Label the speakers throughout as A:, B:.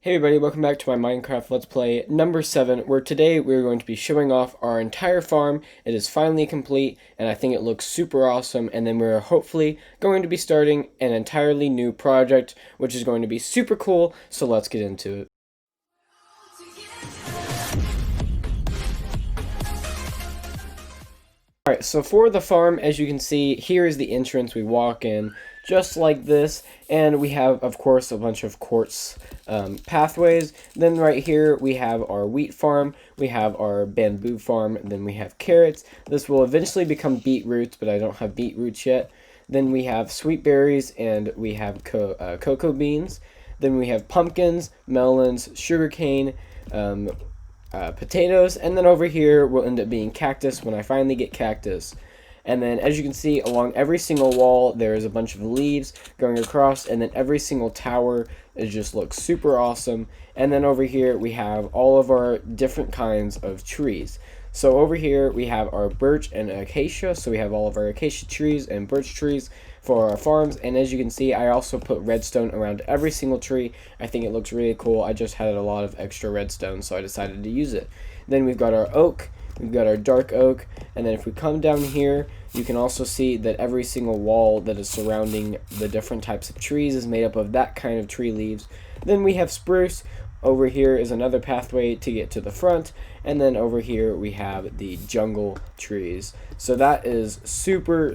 A: Hey everybody, welcome back to my Minecraft Let's Play number 7, where today we're going to be showing off our entire farm. It is finally complete, and I think it looks super awesome, and then we're hopefully going to be starting an entirely new project, which is going to be super cool, so let's get into it. Alright, so for the farm, as you can see, here is the entrance. We walk in just like this, and we have, of course, a bunch of quartz pathways. Then right here, we have our wheat farm, we have our bamboo farm, then we have carrots. This will eventually become beetroots, but I don't have beetroots yet. Then we have sweet berries, and we have cocoa beans. Then we have pumpkins, melons, sugarcane, potatoes, and then over here will end up being cactus when I finally get cactus. And then as you can see, along every single wall there is a bunch of leaves going across, and then every single tower, it just looks super awesome. And then over here we have all of our different kinds of trees. So over here we have our birch and acacia, so we have all of our acacia trees and birch trees for our farms. And as you can see, I also put redstone around every single tree. I think it looks really cool. I just had a lot of extra redstone, so I decided to use it. Then we've got our oak, we've got our dark oak, and then if we come down here, you can also see that every single wall that is surrounding the different types of trees is made up of that kind of tree leaves. Then we have spruce. Over here is another pathway to get to the front, and then over here we have the jungle trees. So that is super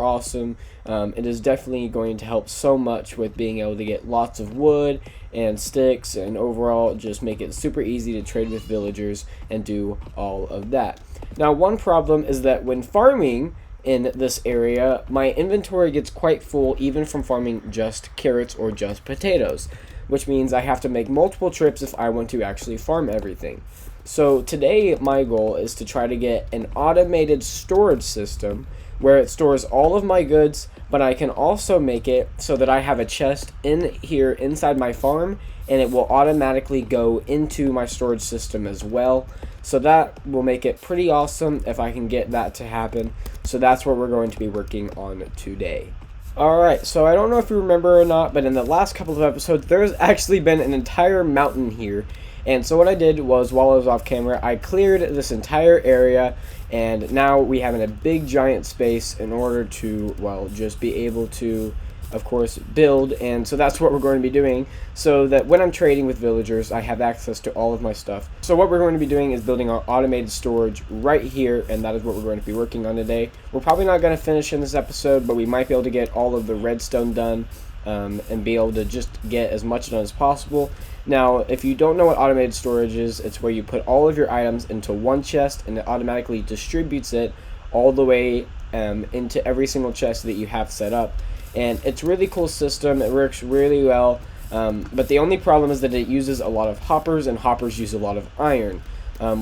A: awesome. It is definitely going to help so much with being able to get lots of wood and sticks, and overall just make it super easy to trade with villagers and do all of that. Now, one problem is that when farming in this area, my inventory gets quite full even from farming just carrots or just potatoes, which means I have to make multiple trips if I want to actually farm everything. So today my goal is to try to get an automated storage system where it stores all of my goods, but I can also make it so that I have a chest in here inside my farm, and it will automatically go into my storage system as well. So that will make it pretty awesome if I can get that to happen. So that's what we're going to be working on today. Alright, so I don't know if you remember or not, but in the last couple of episodes, there's actually been an entire mountain here. And so what I did was, while I was off camera, I cleared this entire area, and now we have a big giant space in order to, well, just be able to, of course, build. And so that's what we're going to be doing, so that when I'm trading with villagers, I have access to all of my stuff. So what we're going to be doing is building our automated storage right here, and that is what we're going to be working on today. We're probably not going to finish in this episode, but we might be able to get all of the redstone done, and be able to just get as much done as possible. Now, if you don't know what automated storage is, it's where you put all of your items into one chest, and it automatically distributes it all the way into every single chest that you have set up. And it's a really cool system. It works really well, but the only problem is that it uses a lot of hoppers, and hoppers use a lot of iron,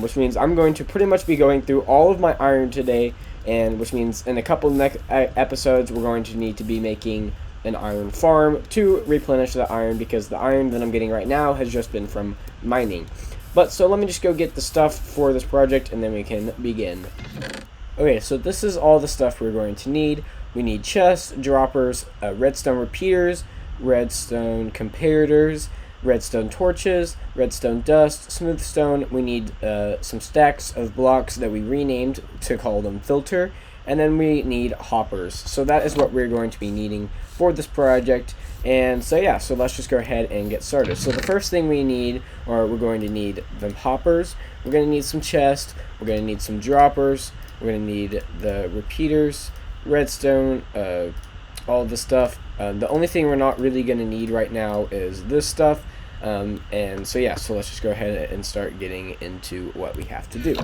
A: which means I'm going to pretty much be going through all of my iron today, and which means in a couple next episodes we're going to need to be making an iron farm to replenish the iron, because the iron that I'm getting right now has just been from mining. But so let me just go get the stuff for this project, and then we can begin. Okay, so this is all the stuff we're going to need. We need chests, droppers, redstone repeaters, redstone comparators, redstone torches, redstone dust, smooth stone. We need some stacks of blocks that we renamed to call them filter, and then we need hoppers. So that is what we're going to be needing for this project. And so yeah, so let's just go ahead and get started. So the first thing we need, or we're going to need the hoppers, we're going to need some chests, we're going to need some droppers, we're going to need the repeaters, redstone, all the stuff. The only thing we're not really going to need right now is this stuff. And so yeah, so let's just go ahead and start getting into what we have to do.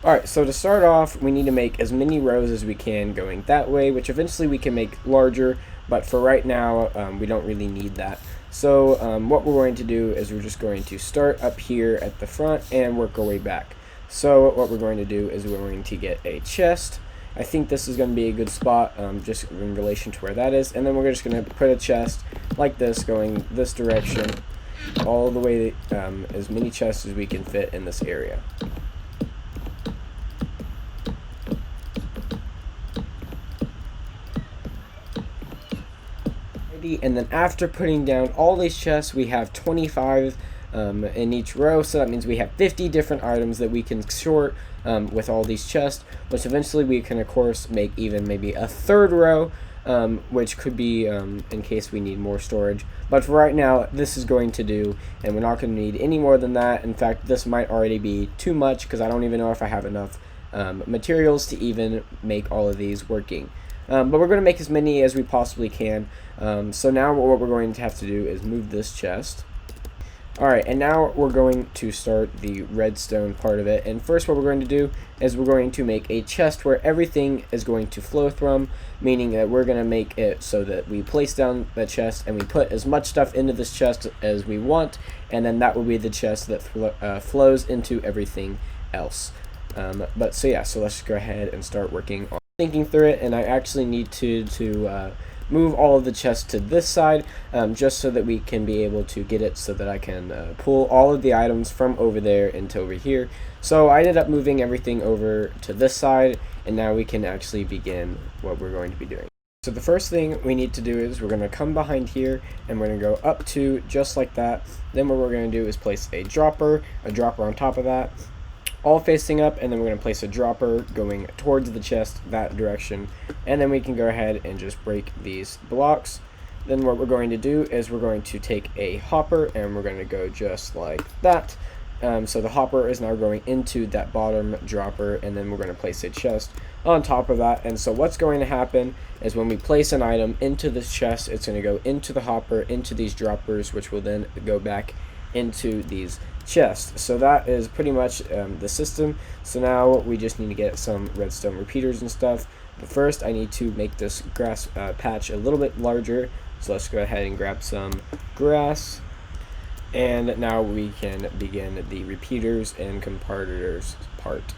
A: Alright, so to start off, we need to make as many rows as we can going that way, which eventually we can make larger, but for right now, we don't really need that. So what we're going to do is we're just going to start up here at the front and work our way back. So what we're going to do is we're going to get a chest. I think this is going to be a good spot, just in relation to where that is, and then we're just going to put a chest like this going this direction, all the way, as many chests as we can fit in this area. And then after putting down all these chests, we have 25 in each row, so that means we have 50 different items that we can sort with all these chests, which eventually we can of course make even maybe a third row, which could be in case we need more storage. But for right now, this is going to do, and we're not going to need any more than that. In fact, this might already be too much because I don't even know if I have enough materials to even make all of these working. But we're going to make as many as we possibly can. So now what we're going to have to do is move this chest. Alright, and now we're going to start the redstone part of it. And first what we're going to do is we're going to make a chest where everything is going to flow from, meaning that we're going to make it so that we place down the chest and we put as much stuff into this chest as we want, and then that will be the chest that flows into everything else. So let's just go ahead and start working on thinking through it. And I actually need to move all of the chests to this side, just so that we can be able to get it so that I can pull all of the items from over there into over here. So I ended up moving everything over to this side, and now we can actually begin what we're going to be doing. So the first thing we need to do is we're going to come behind here and we're going to go up to just like that. Then what we're going to do is place a dropper on top of that, all facing up, and then we're going to place a dropper going towards the chest that direction, and then we can go ahead and just break these blocks. Then what we're going to do is we're going to take a hopper and we're going to go just like that. So the hopper is now going into that bottom dropper, and then we're going to place a chest on top of that. And so what's going to happen is when we place an item into this chest, it's going to go into the hopper, into these droppers, which will then go back into these chests. So that is pretty much the system. So now we just need to get some redstone repeaters and stuff. But first I need to make this grass patch a little bit larger. So let's go ahead and grab some grass. And now we can begin the repeaters and comparators part.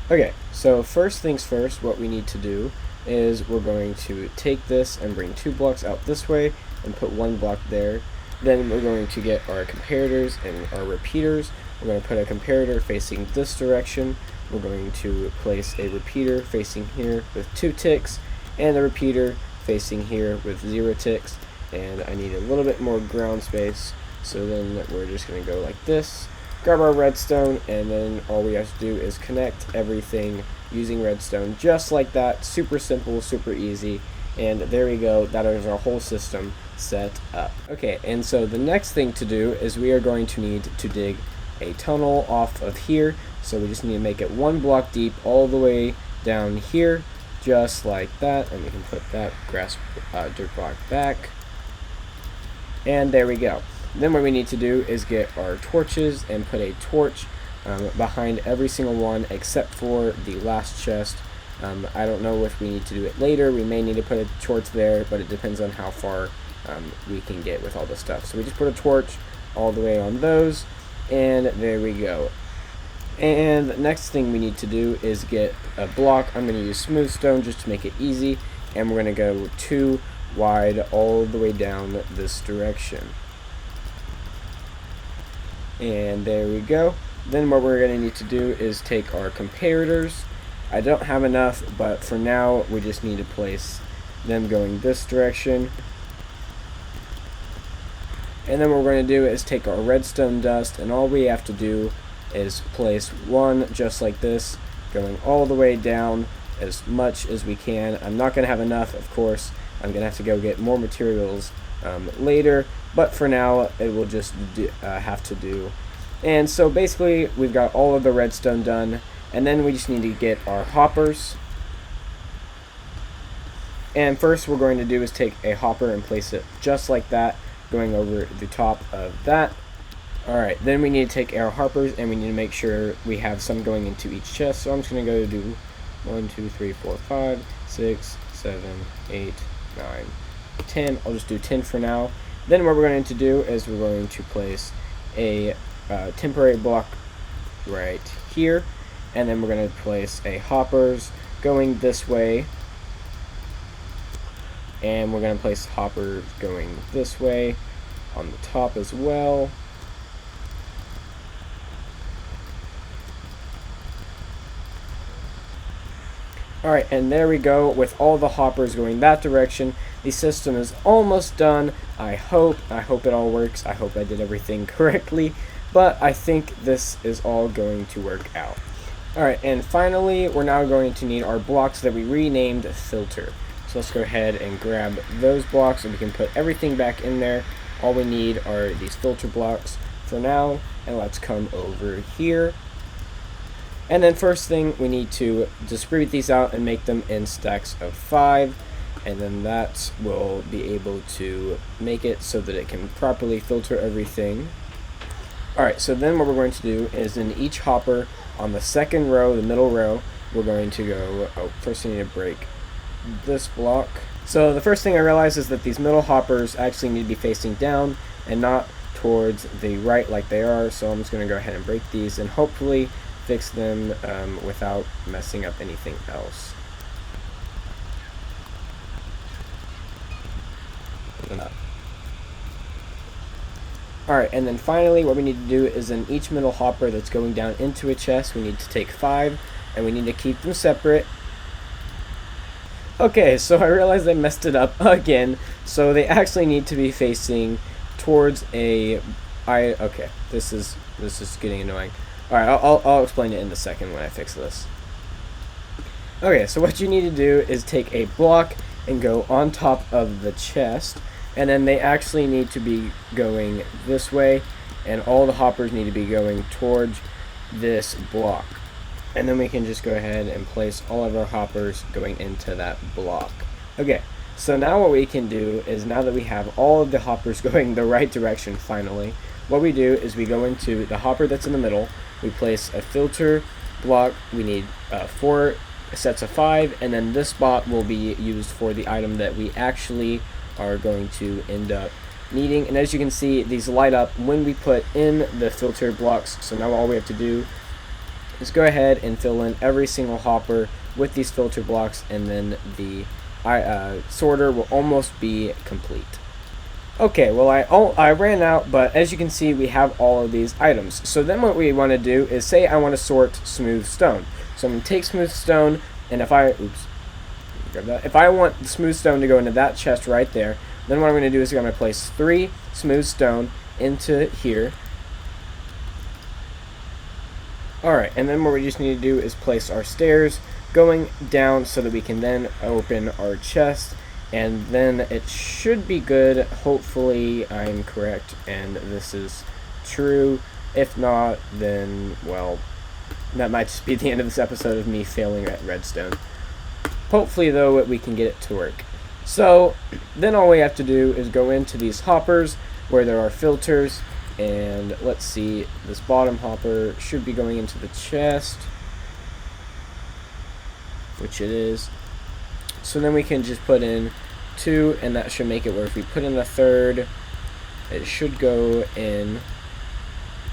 A: Okay, so first things first, what we need to do is we're going to take this and bring 2 blocks out this way and put 1 block there. Then we're going to get our comparators and our repeaters. We're going to put a comparator facing this direction. We're going to place a repeater facing here with 2 ticks, and a repeater facing here with 0 ticks. And I need a little bit more ground space, so then we're just going to go like this, grab our redstone, and then all we have to do is connect everything using redstone just like that. Super simple, super easy. And there we go, that is our whole system set up. Okay, and so the next thing to do is we are going to need to dig a tunnel off of here. So we just need to make it 1 block deep all the way down here, just like that. And we can put that dirt block back. And there we go. Then what we need to do is get our torches and put a torch behind every single one except for the last chest. I don't know if we need to do it later. We may need to put a torch there, but it depends on how far we can get with all the stuff. So we just put a torch all the way on those, and there we go. And the next thing we need to do is get a block. I'm going to use smooth stone just to make it easy, and we're going to go 2 wide all the way down this direction. And there we go. Then what we're going to need to do is take our comparators. I don't have enough, but for now we just need to place them going this direction. And then what we're going to do is take our redstone dust, and all we have to do is place 1 just like this, going all the way down as much as we can. I'm not going to have enough, of course. I'm going to have to go get more materials later, but for now it will just have to do. And so basically we've got all of the redstone done, and then we just need to get our hoppers. And first we're going to do is take a hopper and place it just like that, going over the top of that. Alright, then we need to take our hoppers and we need to make sure we have some going into each chest. So I'm just going to go do 1, 2, 3, 4, 5, 6, 7, 8, 9, 10. I'll just do 10 for now. Then what we're going to do is we're going to place a temporary block right here, and then we're going to place a hoppers going this way, and we're going to place hoppers going this way on the top as well. Alright, and there we go with all the hoppers going that direction. The system is almost done. I hope it all works. I hope I did everything correctly, but I think this is all going to work out. Alright, and finally, we're now going to need our blocks that we renamed filter. So let's go ahead and grab those blocks and we can put everything back in there. All we need are these filter blocks for now, and let's come over here. And then first thing, we need to distribute these out and make them in stacks of 5, and then that will be able to make it so that it can properly filter everything. Alright, so then what we're going to do is in each hopper on the second row, the middle row, we're going to go, first we need to break this block. So the first thing I realized is that these middle hoppers actually need to be facing down and not towards the right like they are, so I'm just going to go ahead and break these and hopefully fix them without messing up anything else. Alright, and then finally what we need to do is in each middle hopper that's going down into a chest, we need to take 5 and we need to keep them separate. Okay, so I realized I messed it up again, so they actually need to be facing towards a... okay, this is getting annoying. Alright, I'll explain it in a second when I fix this. Okay, so what you need to do is take a block and go on top of the chest, and then they actually need to be going this way, and all the hoppers need to be going towards this block. And then we can just go ahead and place all of our hoppers going into that block. Okay, so now what we can do is, now that we have all of the hoppers going the right direction finally, what we do is we go into the hopper that's in the middle, we place a filter block, we need 4 sets of 5, and then this spot will be used for the item that we actually are going to end up needing. And as you can see, these light up when we put in the filter blocks, so now all we have to do is go ahead and fill in every single hopper with these filter blocks, and then the sorter will almost be complete. Okay, well I ran out, but as you can see we have all of these items. So then what we want to do is, say I want to sort smooth stone. So I'm going to take smooth stone, and if I want the smooth stone to go into that chest right there, then what I'm going to do is I'm going to place 3 smooth stone into here. Alright, and then what we just need to do is place our stairs going down so that we can then open our chest, and then it should be good. Hopefully I'm correct and this is true. If not, then, well, that might just be the end of this episode of me failing at redstone. Hopefully, though, we can get it to work. So, then all we have to do is go into these hoppers where there are filters, and let's see, this bottom hopper should be going into the chest, which it is. So then we can just put in 2, and that should make it where if we put in the third, it should go in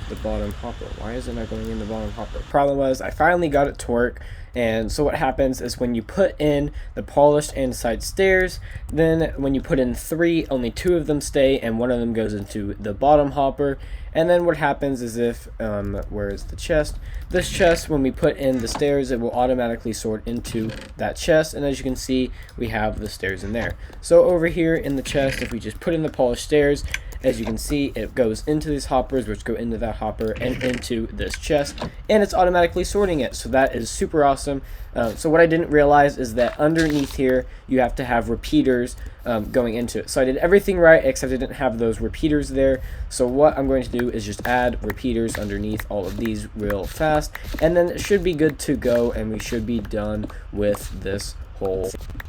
A: the bottom hopper. Why is it not going in the bottom hopper? Problem was, I finally got it to work. And so what happens is when you put in the polished andesite stairs, then when you put in 3, only 2 of them stay and 1 of them goes into the bottom hopper. And then what happens is, if where is the chest? This chest, when we put in the stairs, it will automatically sort into that chest, and as you can see, we have the stairs in there. So over here in the chest, if we just put in the polished stairs, as you can see, it goes into these hoppers, which go into that hopper and into this chest, and it's automatically sorting it. So that is super awesome. So what I didn't realize is that underneath here, you have to have repeaters going into it. So I did everything right, except I didn't have those repeaters there. So what I'm going to do is just add repeaters underneath all of these real fast, and then it should be good to go, and we should be done with this whole thing.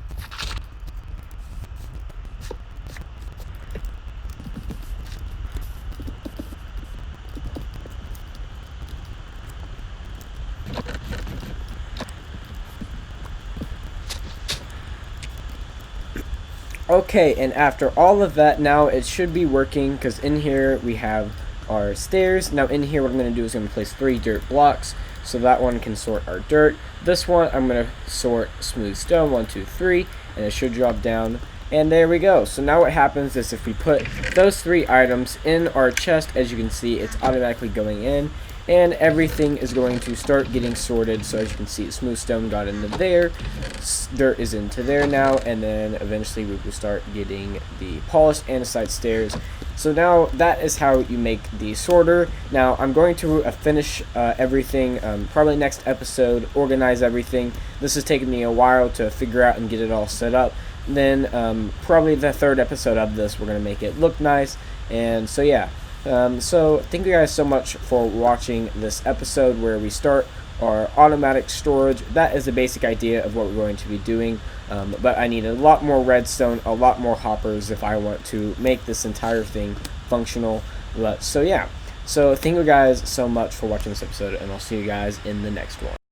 A: Okay, and after all of that, now it should be working, because in here we have our stairs. Now in here what I'm going to do is I'm going to place 3 dirt blocks, so that one can sort our dirt. This one I'm going to sort smooth stone, 1, 2, 3, and it should drop down. And there we go. So now what happens is if we put those 3 items in our chest, as you can see, it's automatically going in. and everything is going to start getting sorted. So as you can see, smooth stone got into there, dirt is into there now, and then eventually we will start getting the polished andesite stairs. So now that is how you make the sorter. Now I'm going to finish everything probably next episode, organize everything. This has taken me a while to figure out and get it all set up. Then probably the third episode of this, we're going to make it look nice. And so yeah, so thank you guys so much for watching this episode where we start our automatic storage. That is the basic idea of what we're going to be doing, but I need a lot more redstone, a lot more hoppers if I want to make this entire thing functional. But so yeah, so thank you guys so much for watching this episode, and I'll see you guys in the next one.